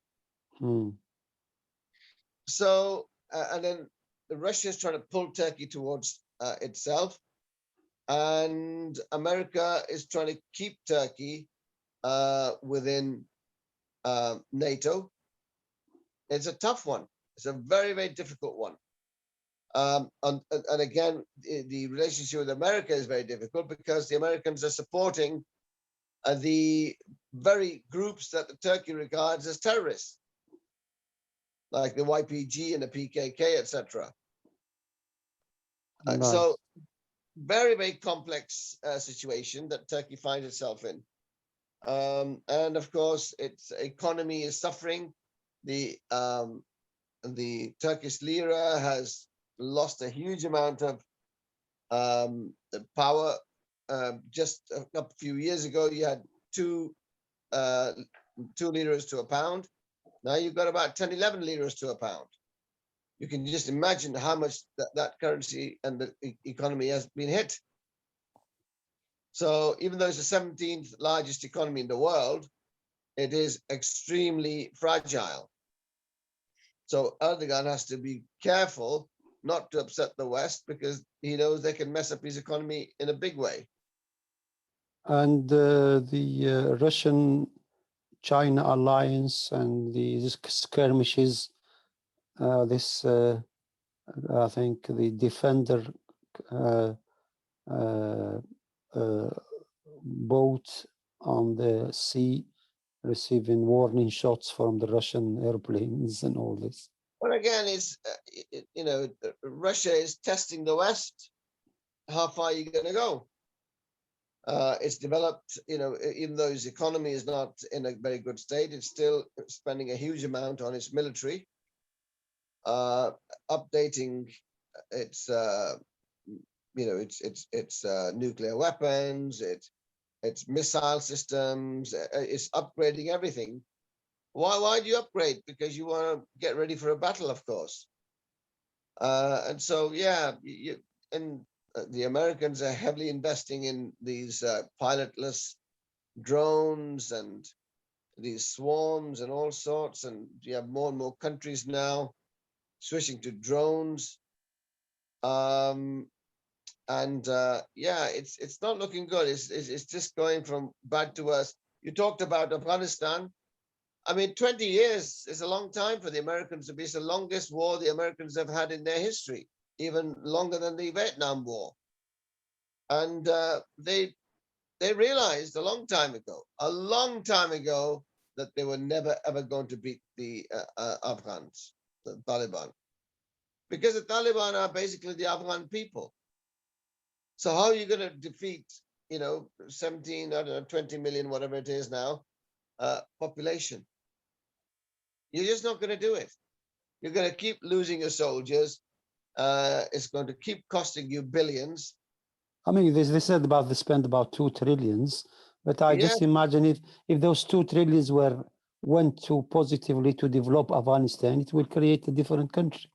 So, and then Russia is trying to pull Turkey towards itself, and America is trying to keep Turkey within NATO. It's a tough one. It's a very, very difficult one. And again, the relationship with America is very difficult because the Americans are supporting the very groups that Turkey regards as terrorists, like the YPG and the PKK, etc. Nice. So, very, very complex situation that Turkey finds itself in. And of course, its economy is suffering. The Turkish lira has lost a huge amount of power. Just a few years ago, you had two liras to a pound. Now you've got about 10, 11 liras to a pound. You can just imagine how much that currency and the economy has been hit. So even though it's the 17th largest economy in the world, it is extremely fragile. So Erdogan has to be careful not to upset the West because he knows they can mess up his economy in a big way. And the Russian-China alliance and these skirmishes, I think the Defender boat on the sea receiving warning shots from the Russian airplanes and all this. Well, again, it's Russia is testing the West. How far are you going to go? It's developed, even though its economy is not in a very good state, it's still spending a huge amount on its military, updating its nuclear weapons, its missile systems, it's upgrading everything. Why do you upgrade? Because you want to get ready for a battle, of course. And so, yeah, the Americans are heavily investing in these pilotless drones and these swarms and all sorts. And you have more and more countries now switching to drones. It's not looking good. It's just going from bad to worse. You talked about Afghanistan. I mean, 20 years is a long time for the Americans to be. It's the longest war the Americans have had in their history, even longer than the Vietnam War. And they realized a long time ago, that they were never, ever going to beat the Afghans, the Taliban. Because the Taliban are basically the Afghan people. So how are you going to defeat, 17, 20 million, whatever it is now, population? You're just not going to do it. You're going to keep losing your soldiers. It's going to keep costing you billions. I mean, they said they spent about 2 trillions, but I just imagine if those 2 trillions went to positively to develop Afghanistan, it will create a different country.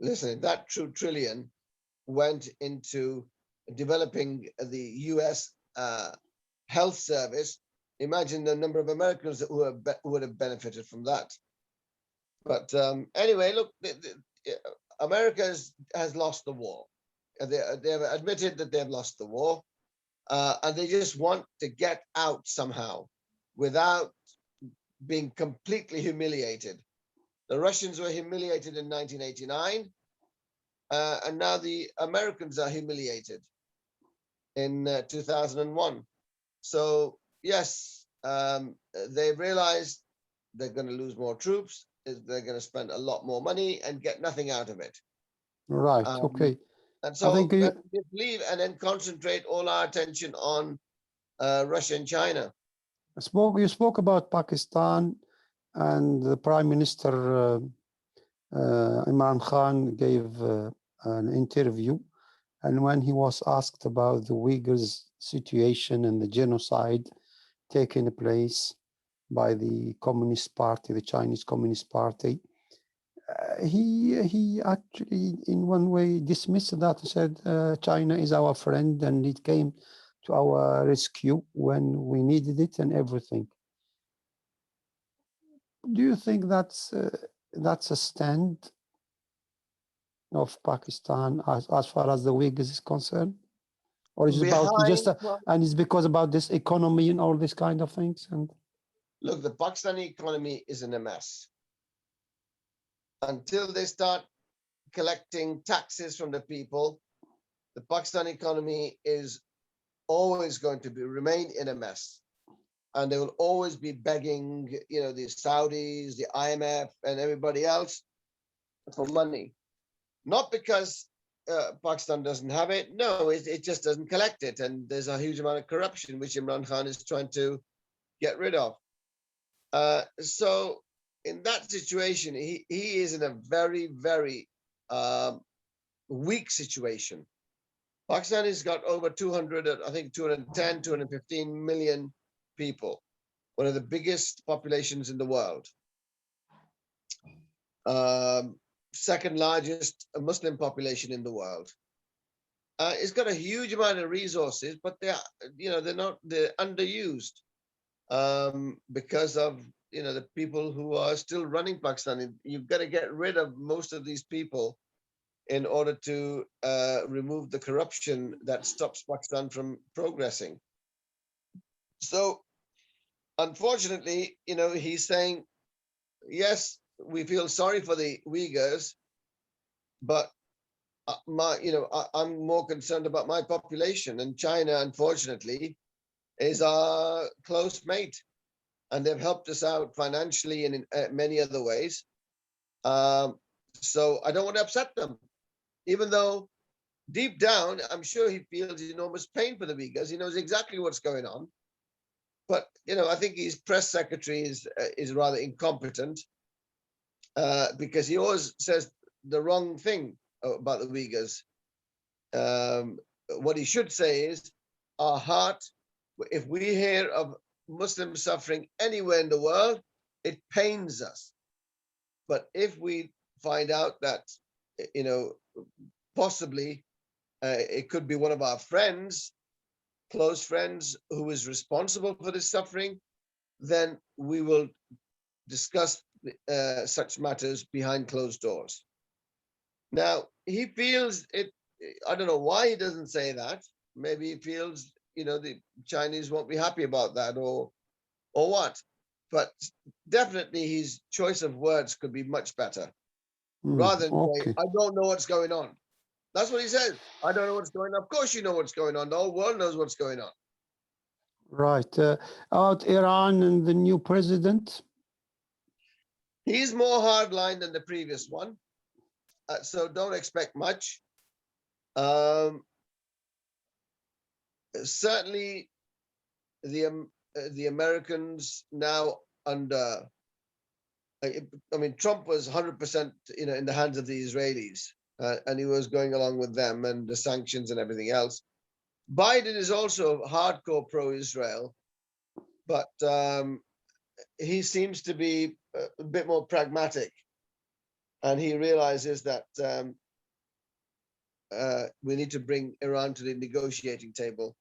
Listen, that 2 trillion went into developing the US health service. Imagine the number of Americans that would have benefited from that. But anyway, look, America has lost the war. They have admitted that they've lost the war, and they just want to get out somehow without being completely humiliated. The Russians were humiliated in 1989, and now the Americans are humiliated in 2001. So yes, they realized they're going to lose more troops. They're going to spend a lot more money and get nothing out of it. Right. Okay. And so let's leave and then concentrate all our attention on Russia and China. You spoke about Pakistan, and the Prime Minister Imran Khan gave an interview, and when he was asked about the Uyghurs' situation and the genocide taking place by the Communist Party, the Chinese Communist Party, he actually in one way dismissed that and said China is our friend, and it came to our rescue when we needed it and everything. Do you think that's a stand of Pakistan as far as the Uyghurs is concerned? Or is it about just, and it's because about this economy and all these kind of things? And look, the Pakistani economy is in a mess. Until they start collecting taxes from the people, the Pakistani economy is always going to remain in a mess. And they will always be begging, the Saudis, the IMF, and everybody else for money. Not because Pakistan doesn't have it. No, it just doesn't collect it. And there's a huge amount of corruption, which Imran Khan is trying to get rid of. So in that situation, he is in a very, very weak situation. Pakistan has got over 210, 215 million people, one of the biggest populations in the world. Second largest Muslim population in the world. It's got a huge amount of resources, but they're underused because of the people who are still running Pakistan. You've got to get rid of most of these people in order to remove the corruption that stops Pakistan from progressing. So, unfortunately, he's saying, yes, we feel sorry for the Uyghurs, but I'm more concerned about my population. And China, unfortunately, is our close mate, and they've helped us out financially and in many other ways. So I don't want to upset them, even though deep down, I'm sure he feels enormous pain for the Uyghurs. He knows exactly what's going on. But, I think his press secretary is rather incompetent because he always says the wrong thing about the Uyghurs. What he should say is, our heart, if we hear of Muslims suffering anywhere in the world, it pains us. But if we find out that, possibly it could be one of our friends, close friends, who is responsible for this suffering, then we will discuss such matters behind closed doors. Now, he feels it, I don't know why he doesn't say that. Maybe he feels, the Chinese won't be happy about that or what. But definitely his choice of words could be much better. Rather than say, I don't know what's going on. That's what he says. I don't know what's going on. Of course you know what's going on. The whole world knows what's going on. Right. About Iran and the new president? He's more hardline than the previous one. So don't expect much. Certainly the Americans now under, Trump was 100%, in the hands of the Israelis, and he was going along with them and the sanctions and everything else. Biden is also hardcore pro-Israel, but he seems to be a bit more pragmatic, and he realizes that we need to bring Iran to the negotiating table.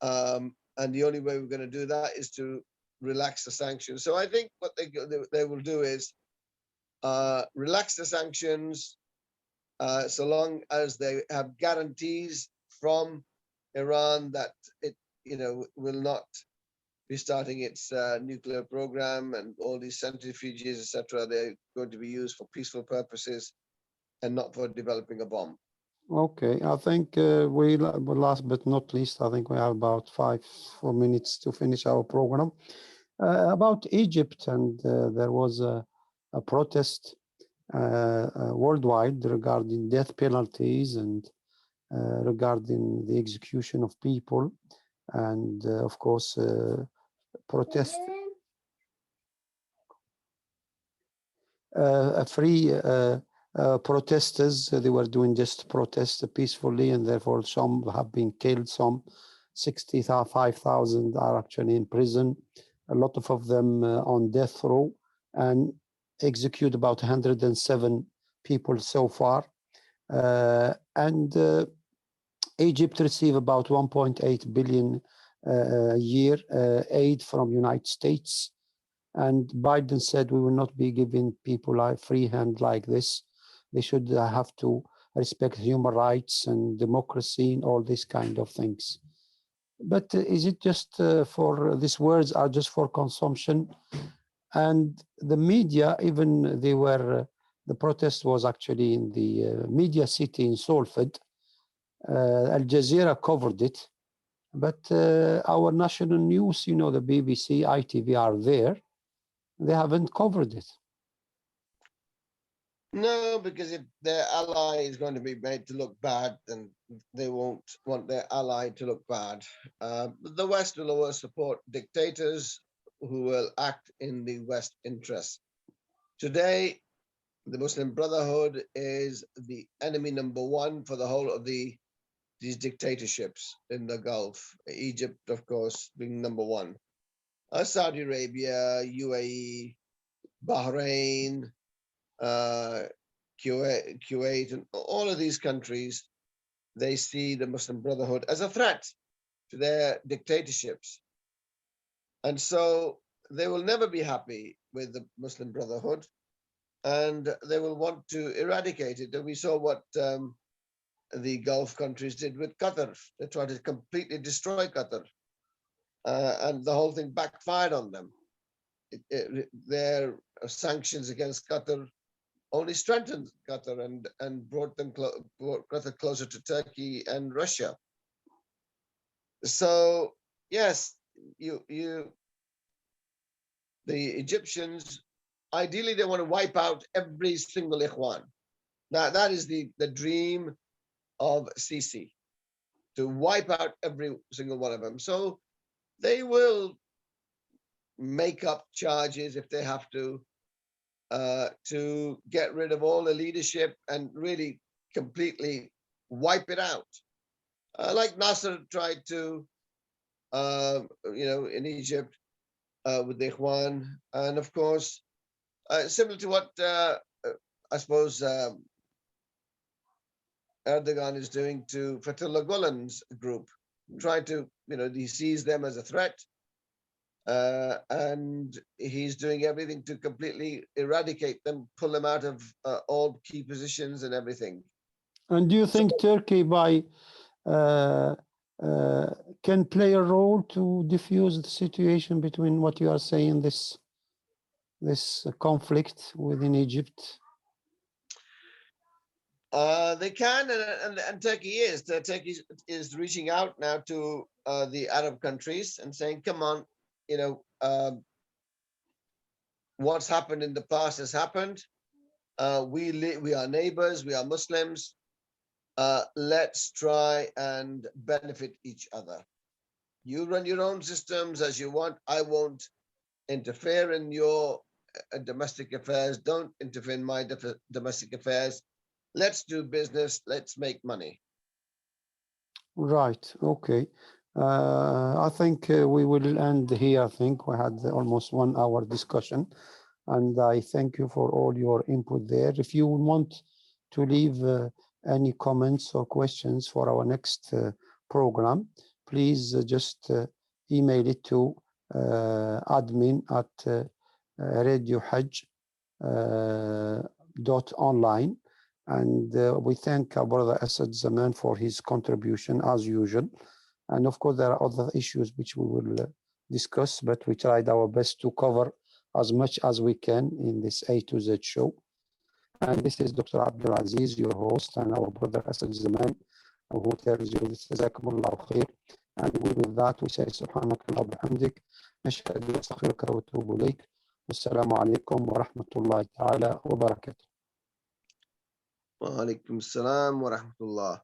And the only way we're going to do that is to relax the sanctions. So I think what they will do is relax the sanctions so long as they have guarantees from Iran that it, will not be starting its nuclear program, and all these centrifuges, etc. They're going to be used for peaceful purposes and not for developing a bomb. Okay, I think we last but not least, I think we have about 4 minutes to finish our program. About Egypt, and there was a protest worldwide regarding death penalties and regarding the execution of people, and of course protest free protesters. They were doing just protest peacefully, and therefore some have been killed. Some 65,000 are actually in prison. A lot of them on death row, and execute about 107 people so far. And Egypt receives about 1.8 billion a year aid from United States. And Biden said we will not be giving people a free hand like this. They should have to respect human rights and democracy and all these kind of things. But is it just for these words are just for consumption? And the media, even they were, the protest was actually in the media city in Salford. Al Jazeera covered it, but our national news, you know, the BBC, ITV are there. They haven't covered it. No, because if their ally is going to be made to look bad, then they won't want their ally to look bad. The West will always support dictators who will act in the West interest. Today, the Muslim Brotherhood is the enemy number one for the whole of these dictatorships in the Gulf. Egypt, of course, being number one. Saudi Arabia, UAE, Bahrain, Kuwait, and all of these countries, they see the Muslim Brotherhood as a threat to their dictatorships. And so they will never be happy with the Muslim Brotherhood, and they will want to eradicate it. And we saw what the Gulf countries did with Qatar. They tried to completely destroy Qatar, and the whole thing backfired on them. Their sanctions against Qatar only strengthened Qatar and brought Qatar closer to Turkey and Russia. So yes, the Egyptians, ideally they want to wipe out every single Ikhwan. Now that is the dream of Sisi, to wipe out every single one of them. So they will make up charges if they have to get rid of all the leadership and really completely wipe it out. Like Nasser tried to, in Egypt with the Ikhwan. And of course, similar to what I suppose Erdogan is doing to Fethullah Gulen's group, trying to, he sees them as a threat. And he's doing everything to completely eradicate them, pull them out of all key positions and everything. And do you think Turkey can play a role to diffuse the situation between what you are saying, this conflict within Egypt? They can, and Turkey is. Turkey is reaching out now to the Arab countries and saying, come on, what's happened in the past has happened. We are neighbors, we are Muslims. Let's try and benefit each other. You run your own systems as you want. I won't interfere in your domestic affairs. Don't interfere in my domestic affairs. Let's do business. Let's make money. Right. Okay. I think we will end here. I think we had almost 1 hour discussion, and I thank you for all your input there. If you want to leave any comments or questions for our next program, please just email it to admin@radiohajj.online. And we thank our brother Asad Zaman for his contribution as usual. And of course, there are other issues which we will discuss, but we tried our best to cover as much as we can in this A2Z show. And this is Dr. Abdul Aziz, your host, and our brother Asad Zaman, who tells you this Jazakumullahu khair. And with that, we say Subhanakallah bihamdik, nashhadu wa nastaghfiruka wa natubu ilayk. Wassalamu alaikum wa rahmatullahi ta'ala wa barakatuh. Wa alaikum salam wa rahmatullah.